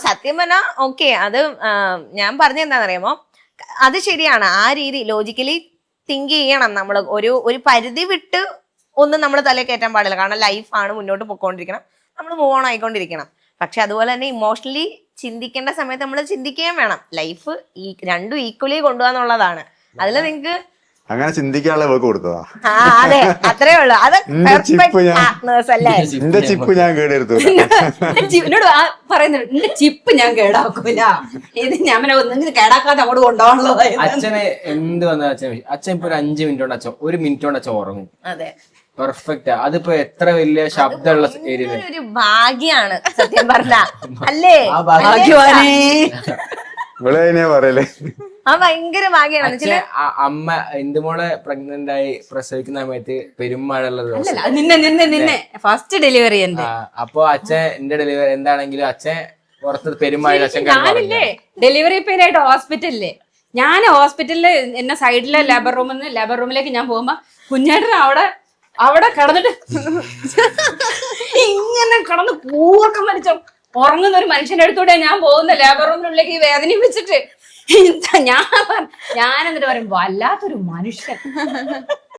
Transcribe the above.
സത്യം പറഞ്ഞാ ഓക്കെ, അത് ഞാൻ പറഞ്ഞെന്താണെന്നറിയാമോ, അത് ശരിയാണ്. ആ രീതി ലോജിക്കലി തിങ്ക് ചെയ്യണം നമ്മൾ. ഒരു പരിധി വിട്ട് ഒന്നും നമ്മൾ തലയിൽ കയറ്റാൻ പാടില്ല. കാരണം ലൈഫാണ്, മുന്നോട്ട് പൊക്കോണ്ടിരിക്കണം, നമ്മൾ മൂവ് ഓൺ ആയിക്കൊണ്ടിരിക്കണം. പക്ഷെ അതുപോലെ തന്നെ ഇമോഷണലി ചിന്തിക്കേണ്ട സമയത്ത് നമ്മൾ ചിന്തിക്കുകയും വേണം. ലൈഫ് രണ്ടും ഈക്വലി കൊണ്ടുപോകാന്നുള്ളതാണ്. അതിൽ നിങ്ങക്ക് അങ്ങനെ ചിന്തിക്കാനുള്ള വർക്ക് കൊടുത്തതാ. അതെ, അത്രേ ഉള്ളു. അത് അല്ലേ? എന്റെ ചിപ്പ് ഞാൻ കേടെടുത്തു. എന്നോട് പറയുന്നുണ്ട്, എന്റെ ചിപ്പ് ഞാൻ കേടാക്കൂല, ഇത് ഞാൻ ഒന്നും കേടാക്കാതെ അങ്ങോട്ട് കൊണ്ടുപോകണല്ലോ. അച്ഛനെ എന്ത് വന്ന അച്ഛൻ ഇപ്പൊ ഒരു 5 മിനിറ്റ് കൊണ്ട് അച്ഛൻ 1 മിനിറ്റ് കൊണ്ട് അച്ഛൻ ഉറങ്ങും. അതെ, പെർഫെക്റ്റ്. അതിപ്പോ എത്ര വലിയ ശബ്ദമുള്ള ഏരിയ, ഒരു ഭാഗ്യാണ് സത്യം പറഞ്ഞ, അല്ലേ? ഇവിടെ പറയല്ലേ, ഭയങ്കര ഭാഗ്യാണ്. അമ്മ ഇന്ദുമോളെ പ്രഗ്നന്റ് ആയി പ്രസവിക്കുന്ന സമയത്ത് പെരുമഴയുള്ള ദിവസം, നിന്നെ ഫസ്റ്റ് ഡെലിവറി എന്റെ. അപ്പൊ അച്ഛൻ എന്റെ ഡെലിവറി എന്താണെങ്കിലും അച്ഛൻ പുറത്ത് പെരുമഴ അച്ഛൻ ഞാനില്ലേ ഡെലിവറി പെയിനായിട്ട് ഹോസ്പിറ്റലില്, ഞാൻ ഹോസ്പിറ്റലില് എന്നെ സൈഡിലെ ലേബർ റൂമിലേക്ക് ഞാൻ പോകുമ്പോ കുഞ്ഞേട്ടൻ അവിടെ കിടന്നിട്ട് ഇങ്ങനെ കിടന്ന് കൂർക്കം വലിച്ചോ ഉറങ്ങുന്ന ഒരു മനുഷ്യന്റെ അടുത്തൂടെ ഞാൻ പോകുന്ന ലേബർ റൂമിനുള്ളിലേക്ക് വേദനയും വെച്ചിട്ട്. ഞാൻ എന്നിട്ട് പറയും, വല്ലാത്തൊരു മനുഷ്യൻ.